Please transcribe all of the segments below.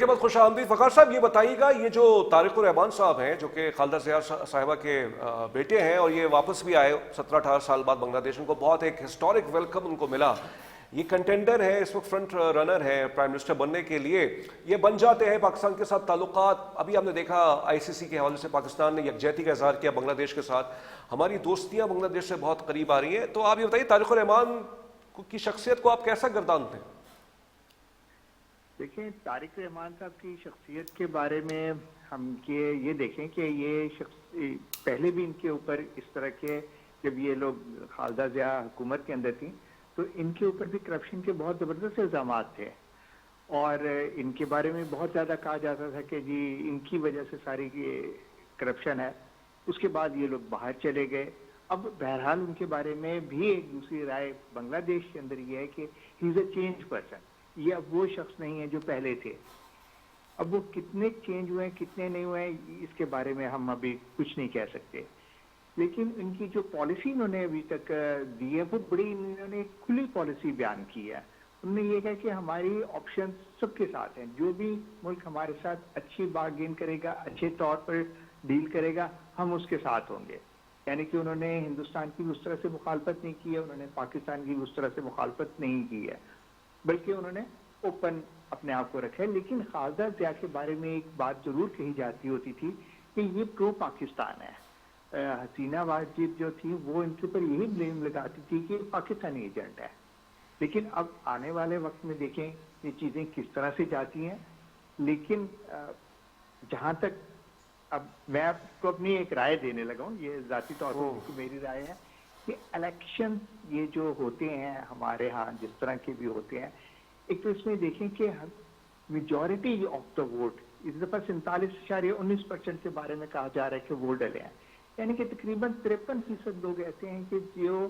Break کے بعد خوش آمدید. فخر صاحب یہ بتائیے گا، یہ جو طارق الرحمان صاحب ہیں جو کہ خالدہ ضیاء صاحبہ کے بیٹے ہیں اور یہ واپس بھی آئے 17-18 سال بعد بنگلہ دیش، ان کو بہت ایک ہسٹورک ویلکم ان کو ملا. یہ کنٹینڈر ہے اس وقت، فرنٹ رنر ہے پرائم منسٹر بننے کے لیے. یہ بن جاتے ہیں پاکستان کے ساتھ تعلقات. ابھی ہم نے دیکھا آئی سی سی کے حوالے سے پاکستان نے یکجہتی کا اظہار کیا بنگلہ دیش کے ساتھ. ہماری دوستیاں بنگلہ دیش سے بہت قریب آ رہی ہیں. تو آپ یہ بتائیے طارق الرحمان کی شخصیت کو آپ کیسا گردانتے ہیں؟ دیکھیں، طارق رحمان صاحب کی شخصیت کے بارے میں ہم یہ دیکھیں کہ یہ پہلے بھی ان کے اوپر اس طرح کے، جب یہ لوگ خالدہ ضیاء حکومت کے اندر تھیں تو ان کے اوپر بھی کرپشن کے بہت زبردست الزامات تھے، اور ان کے بارے میں بہت زیادہ کہا جاتا تھا کہ جی ان کی وجہ سے ساری یہ کرپشن ہے. اس کے بعد یہ لوگ باہر چلے گئے. اب بہرحال ان کے بارے میں بھی ایک دوسری رائے بنگلہ دیش کے اندر یہ ہے کہ ہی از اے چینج پرسن. یہ اب وہ شخص نہیں ہے جو پہلے تھے. اب وہ کتنے چینج ہوئے ہیں کتنے نہیں ہوئے ہیں اس کے بارے میں ہم ابھی کچھ نہیں کہہ سکتے. لیکن ان کی جو پالیسی انہوں نے ابھی تک دی ہے وہ بڑی انہوں نے کھلی پالیسی بیان کی ہے. انہوں نے یہ کہا کہ ہماری آپشن سب کے ساتھ ہیں، جو بھی ملک ہمارے ساتھ اچھی بارگین کرے گا، اچھے طور پر ڈیل کرے گا، ہم اس کے ساتھ ہوں گے. یعنی کہ انہوں نے ہندوستان کی اس طرح سے مخالفت نہیں کی ہے، انہوں نے پاکستان کی اس طرح سے مخالفت نہیں کی ہے، بلکہ انہوں نے اوپن اپنے آپ کو رکھا ہے. لیکن خالدہ ضیاء کے بارے میں ایک بات ضرور کہی جاتی ہوتی تھی کہ یہ پرو پاکستان ہے. حسینہ واجد جو تھی وہ ان کے اوپر یہی بلیم لگاتی تھی کہ پاکستانی ایجنٹ ہے. لیکن اب آنے والے وقت میں دیکھیں یہ چیزیں کس طرح سے جاتی ہیں. لیکن جہاں تک اب میں آپ کو اپنی ایک رائے دینے لگا ہوں، یہ ذاتی طور پر میری رائے ہے کہ الیکشن یہ جو ہوتے ہیں ہمارے ہاں جس طرح کے بھی ہوتے ہیں، ایک تو اس میں دیکھیں کہ میجورٹی آف دا ووٹ اس دفعہ 47.19% کے بارے میں کہا جا رہا ہے کہ ووٹ ڈلے ہیں. یعنی کہ تقریباً 53% لوگ ایسے ہیں کہ جو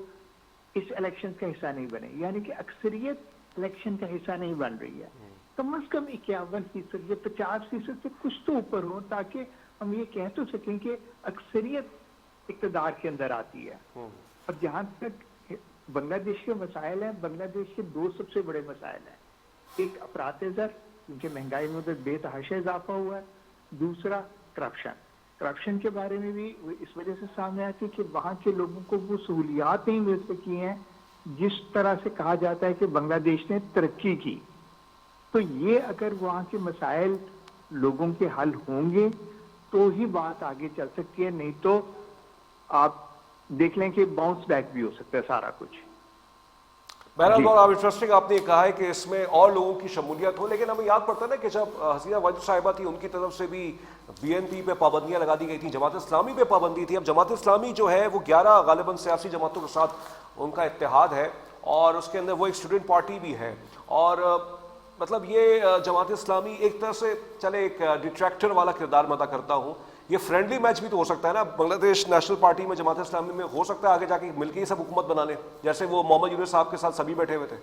اس الیکشن کا حصہ نہیں بنے. یعنی کہ اکثریت الیکشن کا حصہ نہیں بن رہی ہے. کم از کم 51% یا 50% سے کچھ تو اوپر ہو تاکہ ہم یہ کہہ تو سکیں کہ اکثریت اقتدار کے اندر آتی ہے. اب جہاں تک بنگلہ دیش کے مسائل ہیں، بنگلہ دیش کے دو سب سے بڑے مسائل ہیں. ایک افراط زر کیونکہ مہنگائی میں ادھر بے تحاشا اضافہ ہوا ہے، دوسرا کرپشن کے بارے میں بھی اس وجہ سے سامنے آتی ہے کہ وہاں کے لوگوں کو وہ سہولیات نہیں مل سکی ہیں جس طرح سے کہا جاتا ہے کہ بنگلہ دیش نے ترقی کی. تو یہ اگر وہاں کے مسائل لوگوں کے حل ہوں گے تو ہی بات آگے چل سکتی ہے، نہیں تو آپ دیکھ لیں کہ باؤنس بیک بھی ہو سکتا ہے سارا کچھ. بہرحال بہت انٹرسٹنگ آپ نے کہا ہے کہ اس میں اور لوگوں کی شمولیت ہو. لیکن ہمیں یاد پڑتا ہے نا کہ جب حسینہ واجد صاحبہ تھی ان کی طرف سے بھی بی این پی پہ پابندیاں لگا دی گئی تھیں، جماعت اسلامی پہ پابندی تھی. اب جماعت اسلامی جو ہے وہ 11 غالباً سیاسی جماعتوں کے ساتھ ان کا اتحاد ہے اور اس کے اندر وہ ایک اسٹوڈنٹ پارٹی بھی ہے. اور مطلب یہ جماعت اسلامی ایک طرح سے چلے ایک ڈیٹریکٹر والا کردار میں ادا کرتا ہوں. یہ فرینڈلی میچ بھی تو ہو سکتا ہے نا بنگلہ دیش نیشنل پارٹی میں جماعت اسلامی میں، ہو سکتا ہے آگے جا کے مل کے ہی سب حکومت بنا لیں جیسے وہ محمد یونس صاحب کے ساتھ سبھی بیٹھے ہوئے تھے.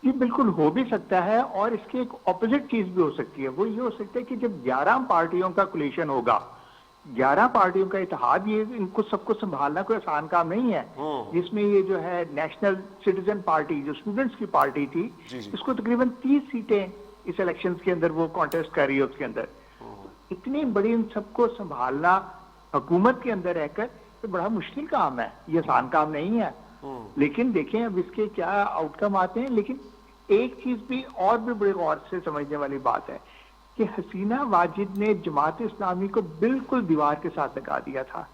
یہ بالکل ہو بھی سکتا ہے، اور اس کی ایک اپوزٹ چیز بھی ہو سکتی ہے. وہ یہ ہو سکتا ہے کہ جب 11 پارٹیوں کا کولیشن ہوگا، 11 پارٹیوں کا اتحاد، یہ ان کو سب کو سنبھالنا کوئی آسان کام نہیں ہے. جس میں یہ جو ہے نیشنل سٹیزن پارٹی جو اسٹوڈنٹس کی پارٹی تھی، اس کو تقریباً 30 سیٹیں اس الیکشنز کے اندر وہ کانٹیسٹ کر رہی ہے. اس کے اندر اتنی بڑی ان سب کو سنبھالنا حکومت کے اندر رہ کر یہ بڑا مشکل کام ہے، یہ آسان کام نہیں ہے. لیکن دیکھیں اب اس کے کیا آؤٹ کم آتے ہیں. لیکن ایک چیز بھی اور بھی بڑے غور سے سمجھنے والی بات ہے کہ حسینہ واجد نے جماعت اسلامی کو بالکل دیوار کے ساتھ لگا دیا تھا.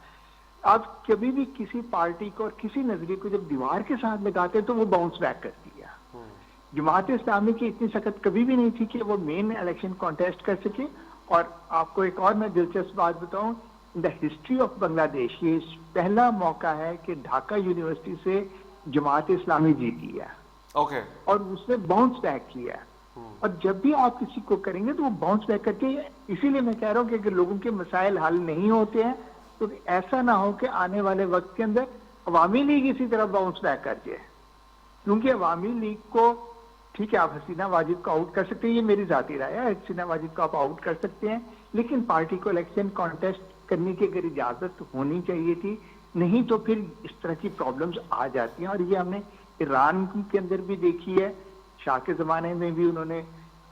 آپ کبھی بھی کسی پارٹی کو اور کسی نظریے کو جب دیوار کے ساتھ لگاتے ہیں تو وہ باؤنس بیک کرتی ہے. جماعت اسلامی کی اتنی سخت کبھی بھی نہیں تھی کہ وہ مین الیکشن کانٹیسٹ کر سکے. اور آپ کو ایک اور میں دلچسپ بات بتاؤں، ان دا ہسٹری آف بنگلہ دیش یہ پہلا موقع ہے کہ ڈھاکہ یونیورسٹی سے جماعت اسلامی جیتی ہے. اور اس نے باؤنس بیک کیا ہے. اور جب بھی آپ کسی کو کریں گے تو وہ باؤنس بیک کر کے، اسی لیے میں کہہ رہا ہوں کہ اگر لوگوں کے مسائل حل نہیں ہوتے ہیں تو ایسا نہ ہو کہ آنے والے وقت کے اندر عوامی لیگ اسی طرح باؤنس بیک کر جائے. کیونکہ عوامی لیگ کو ٹھیک ہے آپ حسینہ واجد کو آؤٹ کر سکتے ہیں، یہ میری ذاتی رائے ہے، حسینہ واجد کو آپ آؤٹ کر سکتے ہیں، لیکن پارٹی کو الیکشن کانٹیسٹ کرنے کی اگر اجازت ہونی چاہیے تھی، نہیں تو پھر اس طرح کی پرابلمز آ جاتی ہیں. اور یہ ہم نے ایران کے اندر بھی دیکھی ہے، شاہ کے زمانے میں بھی انہوں نے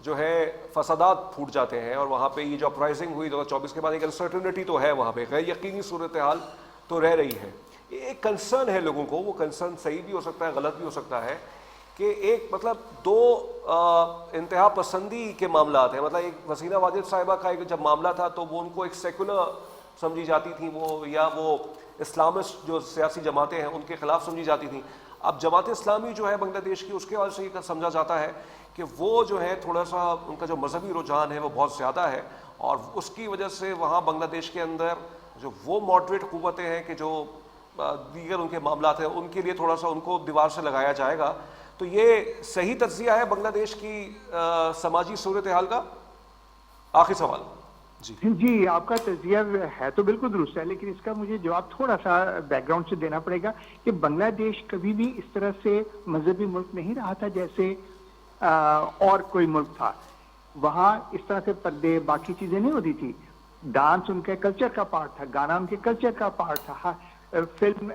جو ہے فسادات پھوٹ جاتے ہیں، اور وہاں پہ یہ جو اپرائزنگ ہوئی 2024 کے بعد ایک انسرٹنٹی تو ہے وہاں پہ، غیر یقینی صورتحال تو رہ رہی ہے. ایک کنسرن ہے لوگوں کو، وہ کنسرن صحیح بھی ہو سکتا ہے، غلط بھی ہو سکتا ہے، کہ ایک مطلب دو انتہا پسندی کے معاملات ہیں. مطلب ایک حسینہ واجد صاحبہ کا ایک جب معاملہ تھا تو وہ ان کو ایک سیکولر سمجھی جاتی تھیں، وہ یا وہ اسلامسٹ جو سیاسی جماعتیں ہیں ان کے خلاف سمجھی جاتی تھیں. اب جماعت اسلامی جو ہے بنگلہ دیش کی، اس کے وجہ سے یہ سمجھا جاتا ہے کہ وہ جو ہے تھوڑا سا ان کا جو مذہبی رجحان ہے وہ بہت زیادہ ہے، اور اس کی وجہ سے وہاں بنگلہ دیش کے اندر جو وہ ماڈریٹ قوتیں ہیں کہ جو دیگر ان کے معاملات ہیں ان کے لیے تھوڑا سا ان کو دیوار سے لگایا جائے گا. تو یہ صحیح تجزیہ ہے بنگلہ دیش کی سماجی صورتحال کا؟ آخری سوال. جی آپ کا تجزیہ ہے تو بالکل درست ہے، لیکن اس کا مجھے جواب تھوڑا سا بیک گراؤنڈ سے دینا پڑے گا کہ بنگلہ دیش کبھی بھی اس طرح سے مذہبی ملک نہیں رہا تھا جیسے اور کوئی ملک تھا. وہاں اس طرح سے پردے باقی چیزیں نہیں ہوتی تھی. ڈانس ان کے کلچر کا پارٹ تھا، گانا ان کے کلچر کا پارٹ تھا، فلم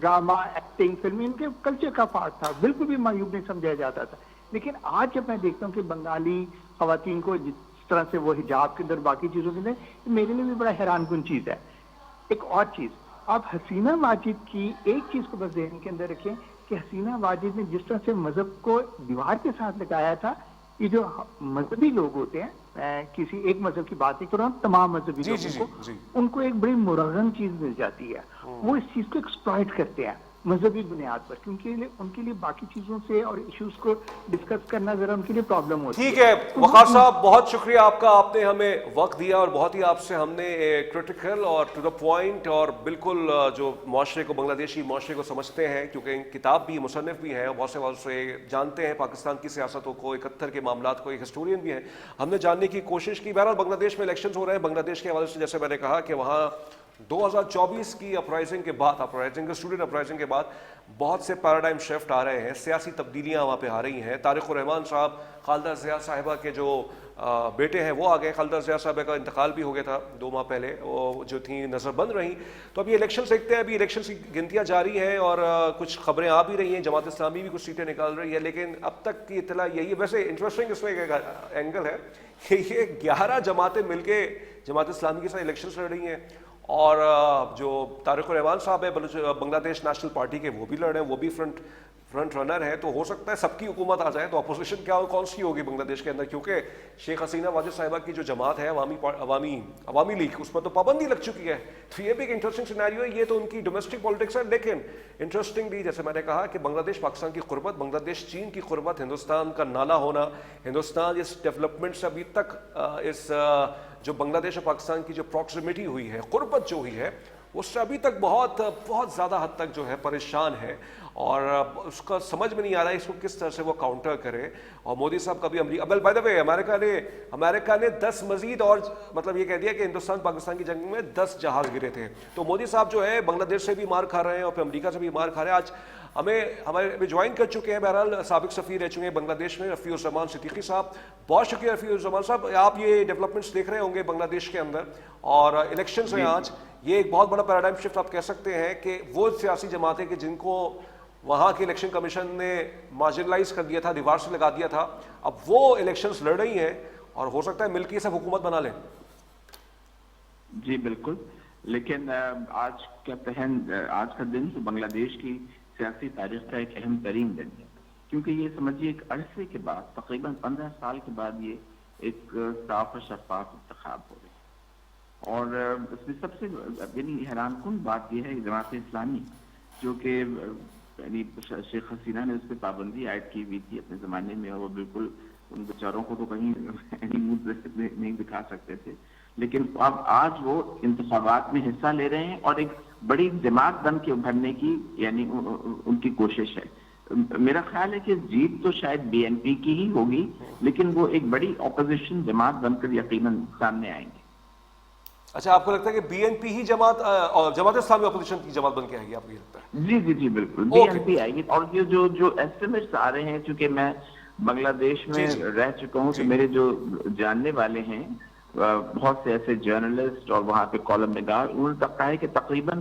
ڈرامہ ایکٹنگ فلم ان کے کلچر کا پارٹ تھا، بالکل بھی معیوب نہیں سمجھا جاتا تھا. لیکن آج جب میں دیکھتا ہوں کہ بنگالی خواتین کو جس طرح سے وہ حجاب کے اندر باقی چیزوں کے اندر، میرے لیے بھی بڑا حیران کن چیز ہے. ایک اور چیز، آپ حسینہ واجد کی ایک چیز کو بس ذہن کے اندر رکھیں کہ حسینہ واجد نے جس طرح سے مذہب کو دیوار کے ساتھ لگایا تھا، یہ جو مذہبی لوگ ہوتے ہیں، میں کسی ایک مذہب کی بات نہیں کر رہا ہوں، تمام مذہبی لوگوں کو ان کو ایک بڑی مرغن چیز مل جاتی ہے. وہ اس چیز کو ایکسپلائٹ کرتے ہیں مذہبی بنیاد پر، کیونکہ ان کے لیے باقی چیزوں سے اور ایشوز کو ڈسکس کرنا ذرا ان کے لیے پرابلم ہوتی ہے. ٹھیک ہے وقار صاحب، بہت شکریہ آپ کا، آپ نے ہمیں وقت دیا اور بہت ہی آپ سے ہم نے کریٹیکل اور ٹو دا پوائنٹ اور بالکل جو معاشرے کو، بنگلہ دیشی معاشرے کو سمجھتے ہیں، کیونکہ کتاب بھی مصنف بھی ہیں اور بہت سے بہت سے جانتے ہیں پاکستان کی سیاستوں کو، 71 کے معاملات کو، ایک ہسٹورین بھی ہیں، ہم نے جاننے کی کوشش کی. بہرحال بنگلہ دیش میں الیکشنز ہو رہے ہیں. بنگلہ دیش کے حوالے سے جیسے میں نے کہا کہ وہاں 2024 کی اپرائزنگ کے بعد، اسٹوڈنٹ اپرائزنگ کے بعد بہت سے پیراڈائم شفٹ آ رہے ہیں، سیاسی تبدیلیاں وہاں پہ آ رہی ہیں. طارق الرحمان صاحب، خالدہ ضیاء صاحبہ کے جو بیٹے ہیں وہ آ گئے. خالدہ ضیاء صاحبہ کا انتقال بھی ہو گیا تھا 2 ماہ پہلے، وہ جو تھیں نظر بند رہیں. تو ابھی الیکشنز دیکھتے ہیں، ابھی الیکشنز کی گنتیاں جاری ہیں اور کچھ خبریں آ بھی رہی ہیں، جماعت اسلامی بھی کچھ سیٹیں نکال رہی ہے، لیکن اب تک کی اطلاع یہی ہے. ویسے انٹرسٹنگ اس میں ایک اینگل ہے کہ یہ 11 جماعتیں مل کے جماعت اسلامی کے ساتھ الیکشنز لڑ رہی ہیں، اور جو طارق الرحمان صاحب ہے بنگلہ دیش نیشنل پارٹی کے، وہ بھی لڑ رہے ہیں، وہ بھی فرنٹ رنر ہے. تو ہو سکتا ہے سب کی حکومت آ جائے تو اپوزیشن کیا کون سی ہوگی بنگلہ دیش کے اندر، کیونکہ شیخ حسینہ واجد صاحبہ کی جو جماعت ہے عوامی لیگ، اس پر تو پابندی لگ چکی ہے. تو یہ بھی ایک انٹرسٹنگ سینیریو ہے. یہ تو ان کی ڈومیسٹک پالیٹکس ہے، لیکن انٹرسٹنگلی جیسے میں نے کہا کہ بنگلہ دیش پاکستان کی قربت، بنگلہ دیش چین کی قربت، ہندوستان کا نالا ہونا، ہندوستان اس ڈیولپمنٹ سے ابھی تک اس جو بنگلہ دیش اور پاکستان کی جو پراکسیمیٹی ہوئی ہے، قربت جو ہوئی ہے، اس سے ابھی تک بہت زیادہ حد تک جو ہے پریشان ہے، اور اس کا سمجھ میں نہیں آ رہا ہے اس کو کس طرح سے وہ کاؤنٹر کرے. اور مودی صاحب کا بھی بائی دا وے امریکہ نے 10 مزید اور مطلب یہ کہہ دیا کہ ہندوستان پاکستان کی جنگ میں 10 جہاز گرے تھے. تو مودی صاحب جو ہے بنگلہ دیش سے بھی مار کھا رہے ہیں اور پھر امریکہ سے بھی مار کھا رہے ہیں. آج ہمیں جوائن کر چکے ہیں بہرحال سابق سفیر رہ چکے ہیں بنگلہ دیش میں، رفیع الزمان صدیقی صاحب. بہت شکریہ رفیع الزمان صاحب. آپ یہ ڈیولپمنٹس دیکھ رہے ہوں گے بنگلہ دیش کے اندر، اور الیکشنز ہیں آج. یہ ایک بہت بڑا پیراڈائم شفٹ آپ کہہ سکتے ہیں کہ وہ سیاسی جماعتیں کہ جن کو وہاں کے الیکشن کمیشن نے مارجنلائز کر دیا تھا، دیوار سے لگا دیا تھا، اب وہ الیکشنز لڑ رہی ہیں اور ہو سکتا ہے مل کے سب حکومت بنا لیں. جی بالکل، لیکن آج کا دن تو بنگلہ دیش کی سیاسی تاریخ کا ایک اہم ترین دن ہے، کیونکہ یہ سمجھیے ایک عرصے کے بعد، تقریباً 15 سال کے بعد یہ ایک صاف و شفاف انتخاب ہو رہی. اور اس میں سب سے یعنی حیران کن بات یہ ہے کہ جماعت اسلامی جو کہ یعنی شیخ حسینہ نے اس پہ پابندی عائد کی ہوئی تھی اپنے زمانے میں، اور وہ بالکل ان بیچاروں کو تو کہیں منہ نہیں دکھا سکتے تھے، لیکن اب آج وہ انتخابات میں حصہ لے رہے ہیں اور ایک بڑی جماعت بن کے ابھرنے کی یعنی ان کی کوشش ہے. میرا خیال ہے کہ جیت تو شاید بی این پی کی ہی ہوگی، لیکن وہ ایک بڑی اپوزیشن جماعت بن کر یقیناً سامنے آئیں گے. اچھا، آپ کو لگتا ہے کہ be N P he Jamaat Islami opposition کی جماعت بن کے آئے گی؟ آپ کو یہ لگتا ہے؟ جی جی جی بالکل، بی این پی آئے گی. اور یہ جو ایسٹیمیٹس آ رہے ہیں، چونکہ میں بنگلہ دیش میں رہ چکا ہوں، تو میرے جو جاننے والے ہیں بہت سے ایسے جرنلسٹ اور وہاں پہ کالم نگار، انہوں نے کہا ہے کہ تقریباً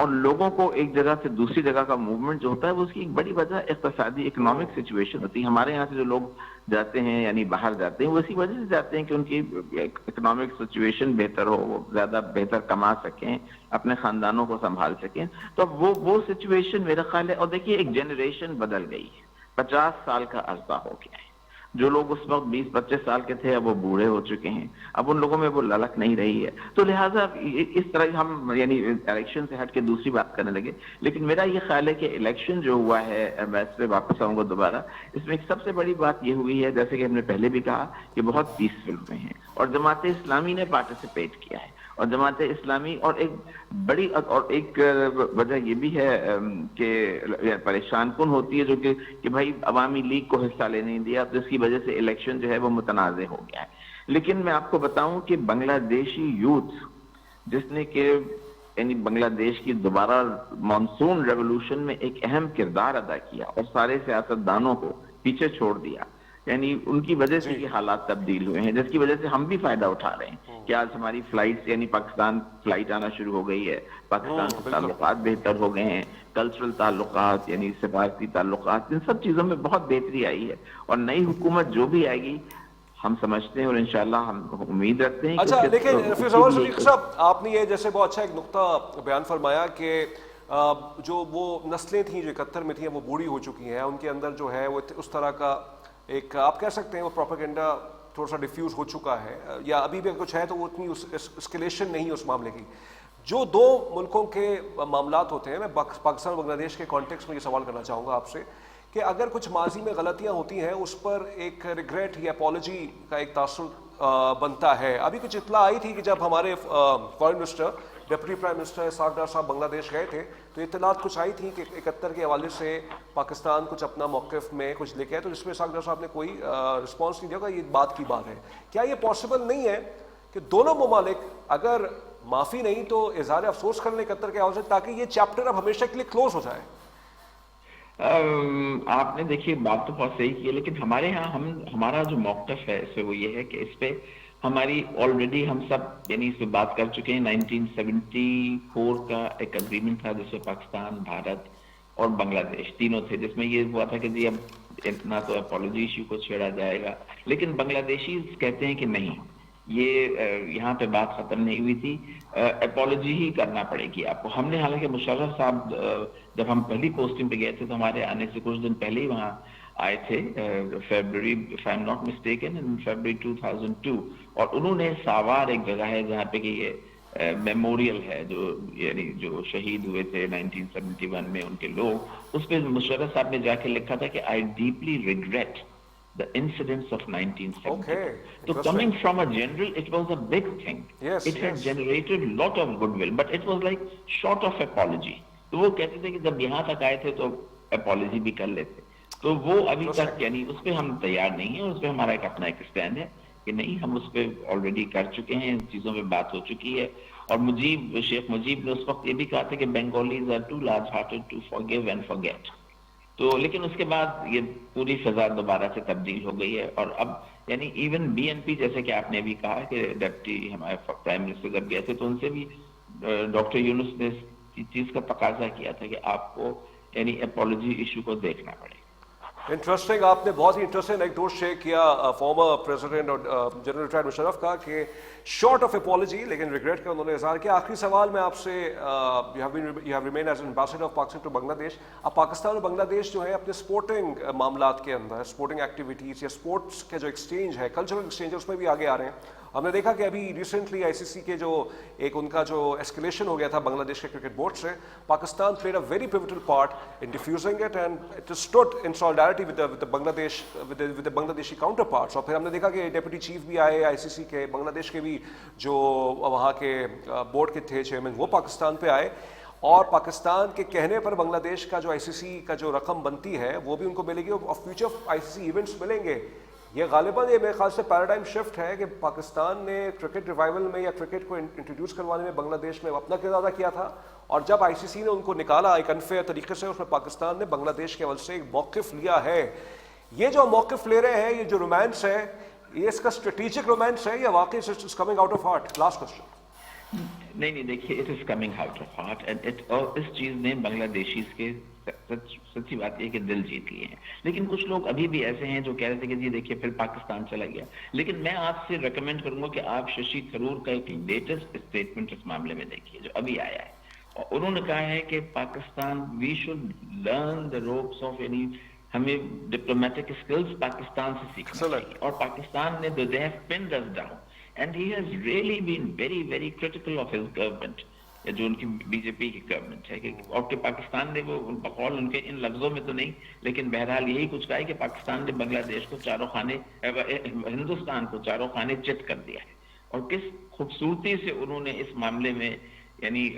اور لوگوں کو ایک جگہ سے دوسری جگہ کا موومنٹ جو ہوتا ہے وہ اس کی ایک بڑی وجہ اقتصادی اکنامک سچویشن ہوتی ہے. ہمارے یہاں سے جو لوگ جاتے ہیں یعنی باہر جاتے ہیں وہ اسی وجہ سے جاتے ہیں کہ ان کی اکنامک سچویشن بہتر ہو, وہ زیادہ بہتر کما سکیں, اپنے خاندانوں کو سنبھال سکیں. تو اب وہ سچویشن میرا خیال ہے, اور دیکھیے ایک جنریشن بدل گئی ہے, 50 سال کا عرصہ ہو گیا ہے. جو لوگ اس وقت 20-25 سال کے تھے اب وہ بوڑھے ہو چکے ہیں, اب ان لوگوں میں وہ للک نہیں رہی ہے. تو لہٰذا اس طرح ہم یعنی الیکشن سے ہٹ کے دوسری بات کرنے لگے. لیکن میرا یہ خیال ہے کہ الیکشن جو ہوا ہے, میں اس پہ واپس آؤں گا دوبارہ, اس میں ایک سب سے بڑی بات یہ ہوئی ہے جیسے کہ ہم نے پہلے بھی کہا کہ بہت پیسفل ہوئے ہیں, اور جماعت اسلامی نے پارٹیسپیٹ کیا ہے. اور جماعت اسلامی اور ایک بڑی اور ایک وجہ یہ بھی ہے کہ پریشان کن ہوتی ہے جو کہ بھائی عوامی لیگ کو حصہ لینے نہیں دیا, تو اس کی وجہ سے الیکشن جو ہے وہ متنازع ہو گیا ہے. لیکن میں آپ کو بتاؤں کہ بنگلہ دیشی یوتھ جس نے کہ یعنی بنگلہ دیش کی دوبارہ مانسون ریولوشن میں ایک اہم کردار ادا کیا اور سارے سیاستدانوں کو پیچھے چھوڑ دیا, یعنی ان کی وجہ سے یہ حالات تبدیل ہوئے ہیں, جس کی وجہ سے ہم بھی فائدہ اٹھا رہے ہیں کہ آج ہماری فلائٹس یعنی پاکستان فلائٹ آنا شروع ہو گئی ہے, پاکستان سے تعلقات بہتر ہو گئے ہیں, کلچرل تعلقات یعنی سفارتی تعلقات, ان سب چیزوں میں بہت بہتری آئی ہے. اور نئی حکومت جو بھی آئے گی ہم سمجھتے ہیں اور انشاءاللہ ہم امید رکھتے ہیں. اچھا, لیکن رفیع زمان صدیقی صاحب, آپ نے یہ جیسے بہت اچھا ایک نقطہ بیان فرمایا کہ جو وہ نسلیں تھیں جو 71 میں تھیں وہ بوڑھی ہو چکی ہیں, ان کے اندر جو ہے وہ اس طرح کا ایک آپ کہہ سکتے ہیں وہ پروپیگنڈا تھوڑا سا ڈیفیوز ہو چکا ہے, یا ابھی بھی کچھ ہے تو وہ اتنی اسکیلیشن نہیں ہے اس معاملے کی. جو دو ملکوں کے معاملات ہوتے ہیں, میں پاکستان اور بنگلہ دیش کے کانٹیکس میں یہ سوال کرنا چاہوں گا آپ سے کہ اگر کچھ ماضی میں غلطیاں ہوتی ہیں اس پر ایک ریگریٹ یا اپالوجی کا ایک تاثر بنتا ہے. ابھی کچھ اطلاع آئی تھی کہ جب ہمارے foreign minister deputy prime minister Ishaq Dar صاحب بنگلہ دیش گئے تھے تو اطلاعات کچھ آئی تھیں کہ 71 کے حوالے سے پاکستان کچھ اپنا موقف میں کچھ لے کے آئے, تو جس میں اسحاق ڈار صاحب نے کوئی رسپانس نہیں دیا. یہ بات کی بات ہے, کیا یہ پاسبل نہیں ہے کہ دونوں ممالک اگر معافی نہیں تو اظہار افسوس کر لیں 71 کے حوالے سے, تاکہ یہ چیپٹر اب ہمیشہ کے لیے کلوز ہو جائے؟ آپ نے دیکھیے بات تو بہت صحیح کی ہے, لیکن ہمارے ہاں ہمارا جو موقف ہے اس پہ وہ یہ ہے کہ اس پہ ہماری آلریڈی ہم سب یعنی اس پہ بات کر چکے ہیں. 1974 کا ایک اگریمنٹ تھا جس میں پاکستان, بھارت اور بنگلہ دیش تینوں تھے, جس میں یہ ہوا تھا کہ جی اب اتنا تو اپالوجی ایشو کو چھیڑا جائے گا, لیکن بنگلہ دیشیز کہتے ہیں کہ نہیں, یہ یہاں پہ بات ختم نہیں ہوئی تھی, اپالوجی ہی کرنا پڑے گی آپ کو. ہم نے حالانکہ مشرف صاحب جب ہم پہلی پوسٹنگ پہ گئے تھے تو ہمارے آنے سے کچھ دن پہلے ہی وہاں آئے تھے, February if I'm not mistaken in February 2002, اور انہوں نے ساوار ایک جگہ ہے جہاں پہ کہ یہ میموریل ہے جو یعنی جو شہید ہوئے تھے 1971 میں ان کے لوگ, اس پہ مشرف صاحب نے جا کے لکھا تھا کہ I deeply regret the incidents of 1972. Okay, so coming from a general, it was a big thing. Yes, it had generated lot of goodwill, but it was like short of apology. تو وہ کہتے تھے کہ جب یہاں تک آئے تھے تو اپالوجی بھی کر لیتے, تو وہ ابھی تک یعنی اس پہ ہم تیار نہیں ہیں. اس پہ ہمارا ایک اپنا ایک اسٹینڈ ہے کہ نہیں, ہم اس پہ آلریڈی کر چکے ہیں, ان چیزوں پہ بات ہو چکی ہے. اور شیخ مجیب نے اس وقت یہ بھی کہا تھا کہ بنگالیز are too large hearted to forgive and forget. تو لیکن اس کے بعد یہ پوری فضا دوبارہ سے تبدیل ہو گئی ہے, اور اب یعنی ایون بی این پی جیسے کہ آپ نے بھی کہا کہ ڈپٹی ہمارے پرائم منسٹر جب گئے تھے تو ان سے بھی ڈاکٹر یونس نے اس چیز کا تقاضا کیا تھا کہ آپ کو یعنی اپالوجی ایشو کو دیکھنا پڑے. انٹرسٹنگ, آپ نے بہت ہی انٹرسٹنگ ایک دوست شیئر کیا فارمر پریزیڈنٹ اور جنرل ریٹائرڈ مشرف کا کہ شارٹ آف اپالوجی لیکن ریگریٹ کا انہوں نے اظہار کیا. آخری سوال میں آپ سے, you have remain as ambassador of Pakistan to Bangladesh. اب پاکستان اور بنگلہ دیش جو ہے اپنے اسپورٹنگ معاملات کے اندر, اسپورٹنگ ایکٹیویٹیز یا اسپورٹس کے جو ایکسچینج ہے, کلچرل ایکسچینج ہے, اس میں بھی آگے آ رہے ہیں. ہم نے دیکھا کہ ابھی ریسنٹلی آئی سی سی کے جو ایک ان کا جو ایسکیلیشن ہو گیا تھا بنگلہ دیش کے کرکٹ بورڈ سے, Pakistan played a very pivotal part in defusing it and it stood in solidarity with Bangladesh with بنگلہ دیشی کاؤنٹر پارٹس. اور پھر ہم نے دیکھا کہ ڈیپٹی چیف بھی آئے آئی سی سی کے, بنگلہ دیش کے بھی جو وہاں کے بورڈ کے تھے چیئرمین, وہ پاکستان پہ آئے, اور پاکستان کے کہنے پر بنگلہ دیش کا جو آئی سی سی کا جو رقم بنتی ہے وہ بھی ان کو ملے گی, اور future I C C events ملیں گے. یہ غالباً یہ میرے خیال سے پیراڈائم شفٹ ہے کہ پاکستان نے کرکٹ ریوائول میں یا کرکٹ کو انٹروڈیوس کروانے میں بنگلہ دیش میں اپنا کردار ادا کیا تھا, اور جب آئی سی سی نے ان کو نکالا ایک انفیئر طریقے سے, اس میں پاکستان نے بنگلہ دیش کے حوالے سے ایک موقف لیا ہے. یہ جو موقف لے رہے ہیں, یہ جو رومانس ہے, یہ اس کا اسٹریٹجک رومانس ہے یا واقعی it's coming out of heart? Last question. نہیں دیکھیے it is coming out of heart and اور اس چیز نے بنگلہ دیشیز کے سچی بات یہ کہ دل جیت لیے ہیں. لیکن کچھ لوگ ابھی بھی ایسے ہیں جو کہہ رہے تھے کہ جی دیکھیے پھر پاکستان چلا گیا. لیکن میں آپ سے ریکمینڈ کروں گا کہ آپ ششی تھرور کا ایک لیٹسٹ اسٹیٹمنٹ اس معاملے میں دیکھیے جو ابھی آیا ہے. اور انہوں نے کہا ہے کہ Pakistan we should learn the ropes of یعنی ہمیں ڈپلومیٹک اسکلز پاکستان سے سیکھنا چاہیے. اور پاکستان نے they have pinned us down and he has really been very very critical of his government جو ان کی بی جے پی کی گورنمنٹ ہے کہ اور کہ پاکستان نے وہ بقول ان کے ان لفظوں میں تو نہیں لیکن بہرحال یہی کچھ کہا ہے کہ پاکستان نے بنگلہ دیش کو چاروں خانے ہندوستان کو چاروں خانے چت کر دیا ہے. اور کس خوبصورتی سے انہوں نے اس معاملے میں یعنی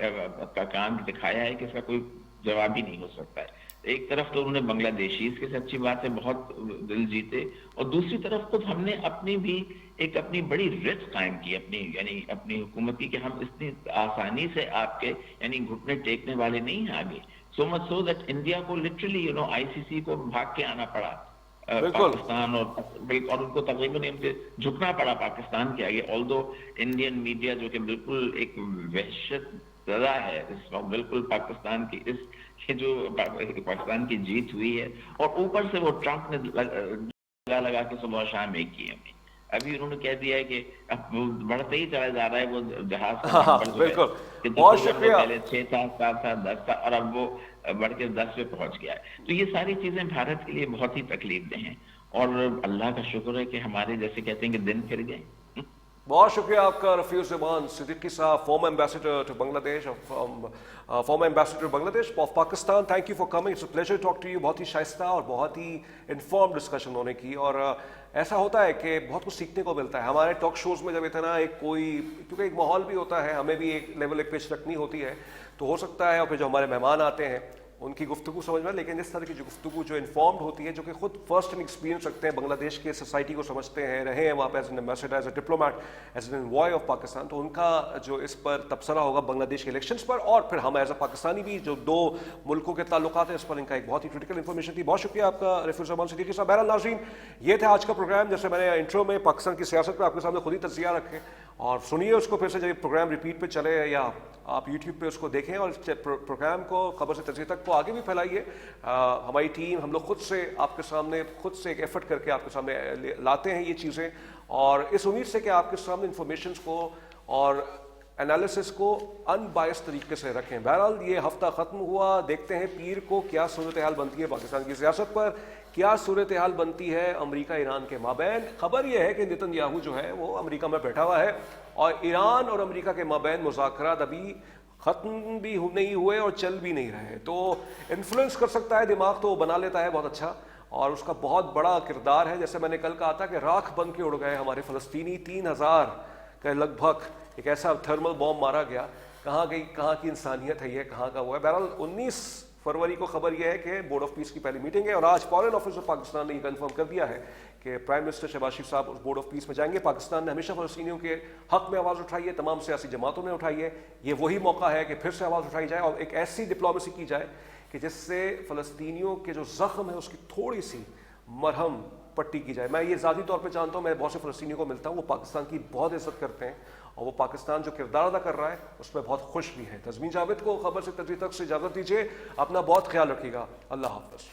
کام دکھایا ہے کہ اس کا کوئی جواب ہی نہیں ہو سکتا ہے. ایک طرف تو انہوں نے بنگلہ دیشیز کے سچی بات ہے بہت دل جیتے اور دوسری طرف خود ہم نے اپنی بھی ایک اپنی بڑی رچ قائم کی اپنی یعنی اپنی حکومت کی کہ ہم اتنی آسانی سے آپ کے یعنی گھٹنے ٹیکنے والے نہیں ہیں آگے. سو مچ سو دیٹ انڈیا کو لٹرلی آئی سی سی کو بھاگ کے آنا پڑا پاکستان اور ان کو تقریباً جھکنا پڑا پاکستان کے آگے. آلدو انڈین میڈیا جو کہ بالکل ایک وحشت زدہ ہے اس وقت بالکل پاکستان کی اس جو پاکستان کی جیت ہوئی ہے اور اوپر سے وہ ٹرمپ نے لگا کے صبح شام ایک کی ہمیں. ابھی انہوں نے کہہ دیا ہے کہ اب بڑھتے ہی چلا جا رہا ہے وہ جہاز بالکل. بہت شکریہ. پہلے 6 تھا 7 تھا 10 تھا اور اب وہ بڑھ کے 10 پہ پہنچ گیا ہے. تو یہ ساری چیزیں بھارت کے لیے بہت ہی تکلیف دہ ہیں اور اللہ کا شکر ہے کہ ہمارے جیسے کہتے ہیں کہ دن پھر گئے. بہت شکریہ آپ کا رفیع الزمان صدیقی صاحب, فارمر ایمبیسڈر ٹو بنگلہ دیش farmer ambassador Bangladesh of Pakistan. Thank you for coming. It's a pleasure talk to you. بہت ہی شائستہ اور بہت ہی انفارم ڈسکشن انہوں نے کی اور ایسا ہوتا ہے کہ بہت کچھ سیکھنے کو ملتا ہے ہمارے ٹاک شوز میں. جب اتنا ایک کوئی کیونکہ ایک ماحول بھی ہوتا ہے ہمیں بھی ایک لیول ایک پیچ رکھنی ہوتی ہے تو ہو سکتا ہے اور پھر جو ہمارے مہمان آتے ہیں ان کی گفتگو سمجھ میں, لیکن اس طرح کی جو گفتگو جو انفارمڈ ہوتی ہے جو کہ خود فرسٹ ہینڈ ایکسپیرینس رکھتے ہیں بنگلہ دیش کے سوسائٹی کو سمجھتے ہیں رہے ہیں وہاں پہ as an ambassador as a diplomat as an envoy of Pakistan, تو ان کا جو اس پر تبصرہ ہوگا بنگلہ دیش کے الیکشنز پر اور پھر ہم ایز اے پاکستانی بھی جو دو ملکوں کے تعلقات ہیں اس پر ان کا ایک بہت ہی کریٹیکل انفارمیشن تھی. بہت شکریہ آپ کا رفیع الزمان صدیقی صاحب. بہرحال ناظرین یہ تھا آج کا پروگرام. جیسے میں نے انٹرو میں پاکستان کی سیاست پہ آپ کے سامنے خود ہی تجزیہ رکھے اور سنیے اس کو پھر سے جب پروگرام ریپیٹ پہ چلے یا آپ یوٹیوب پہ اس کو دیکھیں اور پروگرام کو خبر سے تجزیے تک کو آگے بھی پھیلائیے. ہماری ٹیم ہم لوگ خود سے آپ کے سامنے خود سے ایک ایفرٹ کر کے آپ کے سامنے لاتے ہیں یہ چیزیں اور اس امید سے کہ آپ کے سامنے انفارمیشنز کو اور انالیسس کو ان بائس طریقے سے رکھیں. بہرحال یہ ہفتہ ختم ہوا. دیکھتے ہیں پیر کو کیا صورتحال بنتی ہے پاکستان کی سیاست پر, کیا صورتحال بنتی ہے امریکہ ایران کے مابین. خبر یہ ہے کہ نیتن یاہو جو ہے وہ امریکہ میں بیٹھا ہوا ہے اور ایران اور امریکہ کے مابین مذاکرات ابھی ختم بھی نہیں ہوئے اور چل بھی نہیں رہے. تو انفلوئنس کر سکتا ہے, دماغ تو وہ بنا لیتا ہے بہت اچھا اور اس کا بہت بڑا کردار ہے. جیسے میں نے کل کہا تھا کہ راکھ بن کے اڑ گئے ہمارے فلسطینی, 3000 کا لگ بھگ ایک ایسا تھرمل بام مارا گیا. کہاں گئی, کہاں کی انسانیت ہے یہ, کہاں کا وہ ہے. بہرحال 19 فروری کو خبر یہ ہے کہ بورڈ آف پیس کی پہلی میٹنگ ہے اور آج فارن آفس آف پاکستان نے یہ کنفرم کر دیا ہے کہ پرائم منسٹر شہباز شریف صاحب اس بورڈ آف پیس میں جائیں گے. پاکستان نے ہمیشہ فلسطینیوں کے حق میں آواز اٹھائی ہے, تمام سیاسی جماعتوں نے اٹھائی ہے. یہ وہی موقع ہے کہ پھر سے آواز اٹھائی جائے اور ایک ایسی ڈپلومیسی کی جائے کہ جس سے فلسطینیوں کے جو زخم ہے اس کی تھوڑی سی مرہم پٹی کی جائے. میں یہ ذاتی طور پہ جانتا ہوں, میں بہت سے فلسطینیوں کو ملتا ہوں, وہ پاکستان کی بہت عزت کرتے ہیں اور وہ پاکستان جو کردار ادا کر رہا ہے اس میں بہت خوش بھی ہے. تزمین جاوید کو خبر سے تجزیے تک سے اجازت دیجیے. اپنا بہت خیال رکھیے گا. اللہ حافظ.